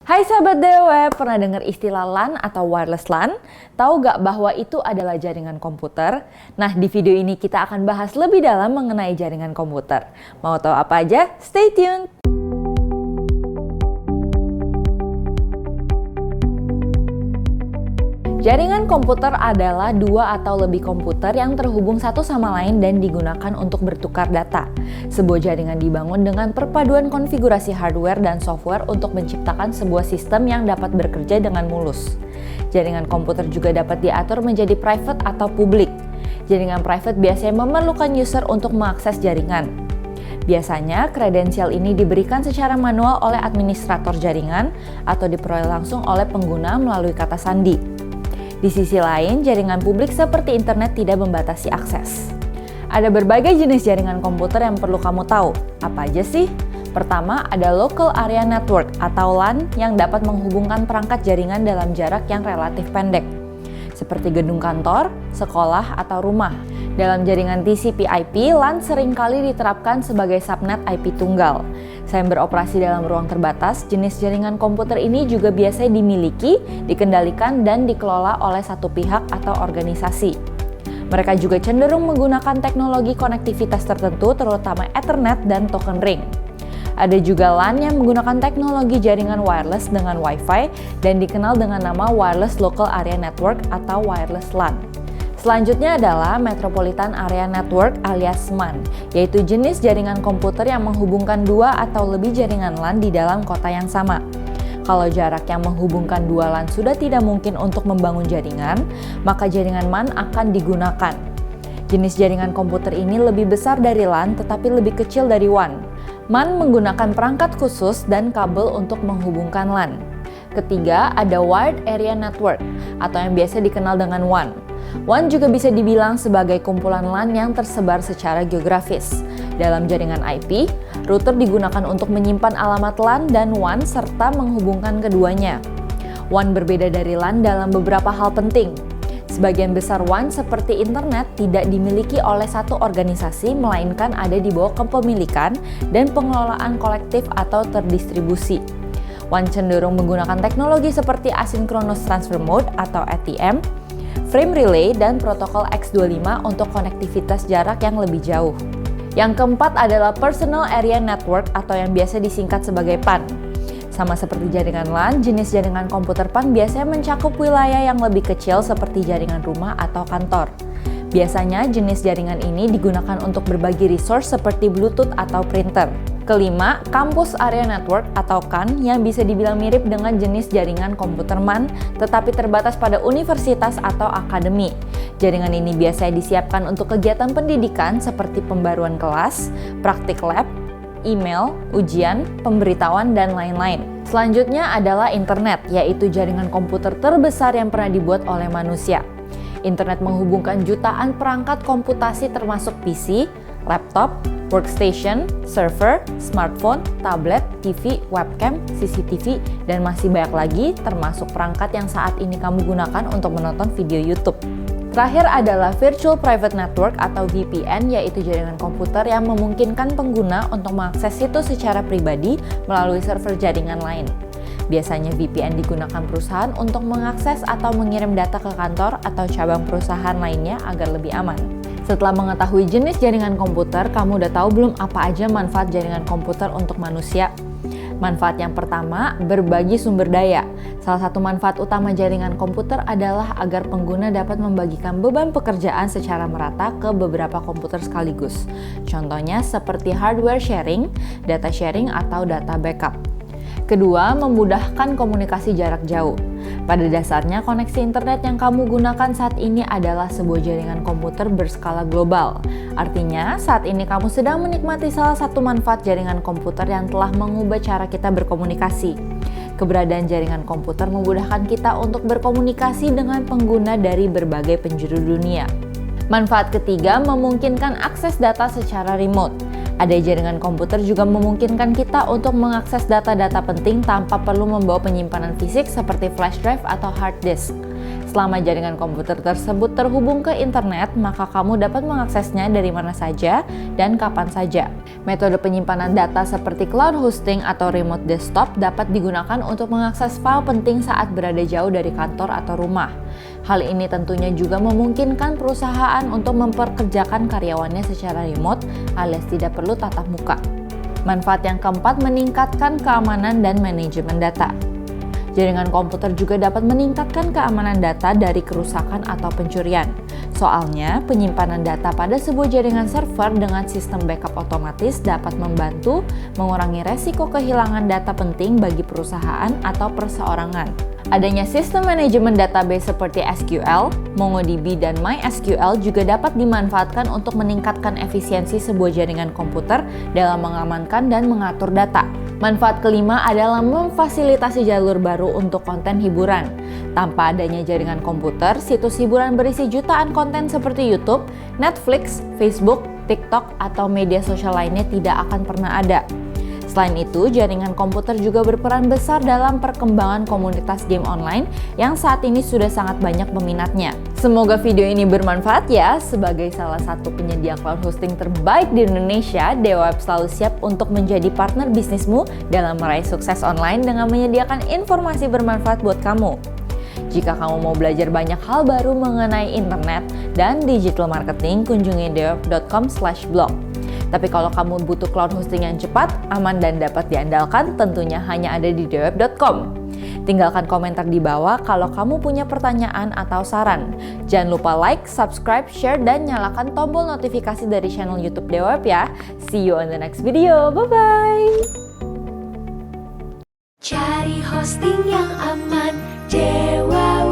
Hai sahabat DW, pernah dengar istilah LAN atau wireless LAN? Tahu gak bahwa itu adalah jaringan komputer? Nah, di video ini kita akan bahas lebih dalam mengenai jaringan komputer. Mau tahu apa aja? Stay tuned! Jaringan komputer adalah dua atau lebih komputer yang terhubung satu sama lain dan digunakan untuk bertukar data. Sebuah jaringan dibangun dengan perpaduan konfigurasi hardware dan software untuk menciptakan sebuah sistem yang dapat bekerja dengan mulus. Jaringan komputer juga dapat diatur menjadi private atau publik. Jaringan private biasanya memerlukan user untuk mengakses jaringan. Biasanya, kredensial ini diberikan secara manual oleh administrator jaringan atau diperoleh langsung oleh pengguna melalui kata sandi. Di sisi lain, jaringan publik seperti internet tidak membatasi akses. Ada berbagai jenis jaringan komputer yang perlu kamu tahu. Apa aja sih? Pertama, ada Local Area Network atau LAN yang dapat menghubungkan perangkat jaringan dalam jarak yang relatif pendek, seperti gedung kantor, sekolah, atau rumah. Dalam jaringan TCP/IP, LAN seringkali diterapkan sebagai subnet IP tunggal. Selain beroperasi dalam ruang terbatas, jenis jaringan komputer ini juga biasanya dimiliki, dikendalikan, dan dikelola oleh satu pihak atau organisasi. Mereka juga cenderung menggunakan teknologi konektivitas tertentu, terutama Ethernet dan token ring. Ada juga LAN yang menggunakan teknologi jaringan wireless dengan Wi-Fi dan dikenal dengan nama Wireless Local Area Network atau Wireless LAN. Selanjutnya adalah Metropolitan Area Network alias MAN, yaitu jenis jaringan komputer yang menghubungkan dua atau lebih jaringan LAN di dalam kota yang sama. Kalau jarak yang menghubungkan dua LAN sudah tidak mungkin untuk membangun jaringan, maka jaringan MAN akan digunakan. Jenis jaringan komputer ini lebih besar dari LAN tetapi lebih kecil dari WAN. MAN menggunakan perangkat khusus dan kabel untuk menghubungkan LAN. Ketiga, ada Wide Area Network atau yang biasa dikenal dengan WAN. WAN juga bisa dibilang sebagai kumpulan LAN yang tersebar secara geografis. Dalam jaringan IP, router digunakan untuk menyimpan alamat LAN dan WAN serta menghubungkan keduanya. WAN berbeda dari LAN dalam beberapa hal penting. Sebagian besar WAN seperti internet tidak dimiliki oleh satu organisasi, melainkan ada di bawah kepemilikan dan pengelolaan kolektif atau terdistribusi. WAN cenderung menggunakan teknologi seperti Asynchronous Transfer Mode atau ATM, frame relay, dan protokol X25 untuk konektivitas jarak yang lebih jauh. Yang keempat adalah Personal Area Network atau yang biasa disingkat sebagai PAN. Sama seperti jaringan LAN, jenis jaringan komputer PAN biasanya mencakup wilayah yang lebih kecil seperti jaringan rumah atau kantor. Biasanya jenis jaringan ini digunakan untuk berbagi resource seperti Bluetooth atau printer. Kelima, Campus Area Network atau CAN yang bisa dibilang mirip dengan jenis jaringan komputer MAN tetapi terbatas pada universitas atau akademi. Jaringan ini biasanya disiapkan untuk kegiatan pendidikan seperti pembaruan kelas, praktik lab, email, ujian, pemberitahuan, dan lain-lain. Selanjutnya adalah internet, yaitu jaringan komputer terbesar yang pernah dibuat oleh manusia. Internet menghubungkan jutaan perangkat komputasi termasuk PC, laptop, workstation, server, smartphone, tablet, TV, webcam, CCTV, dan masih banyak lagi termasuk perangkat yang saat ini kamu gunakan untuk menonton video YouTube. Terakhir adalah Virtual Private Network atau VPN, yaitu jaringan komputer yang memungkinkan pengguna untuk mengakses situs secara pribadi melalui server jaringan lain. Biasanya VPN digunakan perusahaan untuk mengakses atau mengirim data ke kantor atau cabang perusahaan lainnya agar lebih aman. Setelah mengetahui jenis jaringan komputer, kamu udah tahu belum apa aja manfaat jaringan komputer untuk manusia? Manfaat yang pertama, berbagi sumber daya. Salah satu manfaat utama jaringan komputer adalah agar pengguna dapat membagikan beban pekerjaan secara merata ke beberapa komputer sekaligus. Contohnya seperti hardware sharing, data sharing, atau data backup. Kedua, memudahkan komunikasi jarak jauh. Pada dasarnya, koneksi internet yang kamu gunakan saat ini adalah sebuah jaringan komputer berskala global. Artinya, saat ini kamu sedang menikmati salah satu manfaat jaringan komputer yang telah mengubah cara kita berkomunikasi. Keberadaan jaringan komputer memudahkan kita untuk berkomunikasi dengan pengguna dari berbagai penjuru dunia. Manfaat ketiga, memungkinkan akses data secara remote. Ada jaringan komputer juga memungkinkan kita untuk mengakses data-data penting tanpa perlu membawa penyimpanan fisik seperti flash drive atau hard disk. Selama jaringan komputer tersebut terhubung ke internet, maka kamu dapat mengaksesnya dari mana saja dan kapan saja. Metode penyimpanan data seperti cloud hosting atau remote desktop dapat digunakan untuk mengakses file penting saat berada jauh dari kantor atau rumah. Hal ini tentunya juga memungkinkan perusahaan untuk memperkerjakan karyawannya secara remote alias tidak perlu tatap muka. Manfaat yang keempat, meningkatkan keamanan dan manajemen data. Jaringan komputer juga dapat meningkatkan keamanan data dari kerusakan atau pencurian. Soalnya, penyimpanan data pada sebuah jaringan server dengan sistem backup otomatis dapat membantu mengurangi resiko kehilangan data penting bagi perusahaan atau perseorangan. Adanya sistem manajemen database seperti SQL, MongoDB, dan MySQL juga dapat dimanfaatkan untuk meningkatkan efisiensi sebuah jaringan komputer dalam mengamankan dan mengatur data. Manfaat kelima adalah memfasilitasi jalur baru untuk konten hiburan. Tanpa adanya jaringan komputer, situs hiburan berisi jutaan konten seperti YouTube, Netflix, Facebook, TikTok, atau media sosial lainnya tidak akan pernah ada. Selain itu, jaringan komputer juga berperan besar dalam perkembangan komunitas game online yang saat ini sudah sangat banyak peminatnya. Semoga video ini bermanfaat ya. Sebagai salah satu penyedia cloud hosting terbaik di Indonesia, DeWeb selalu siap untuk menjadi partner bisnismu dalam meraih sukses online dengan menyediakan informasi bermanfaat buat kamu. Jika kamu mau belajar banyak hal baru mengenai internet dan digital marketing, kunjungi deweb.com/blog. Tapi kalau kamu butuh cloud hosting yang cepat, aman, dan dapat diandalkan, tentunya hanya ada di deweb.com. Tinggalkan komentar di bawah kalau kamu punya pertanyaan atau saran. Jangan lupa like, subscribe, share, dan nyalakan tombol notifikasi dari channel YouTube DeWeb ya. See you on the next video. Bye-bye! Cari hosting yang aman, DeWeb.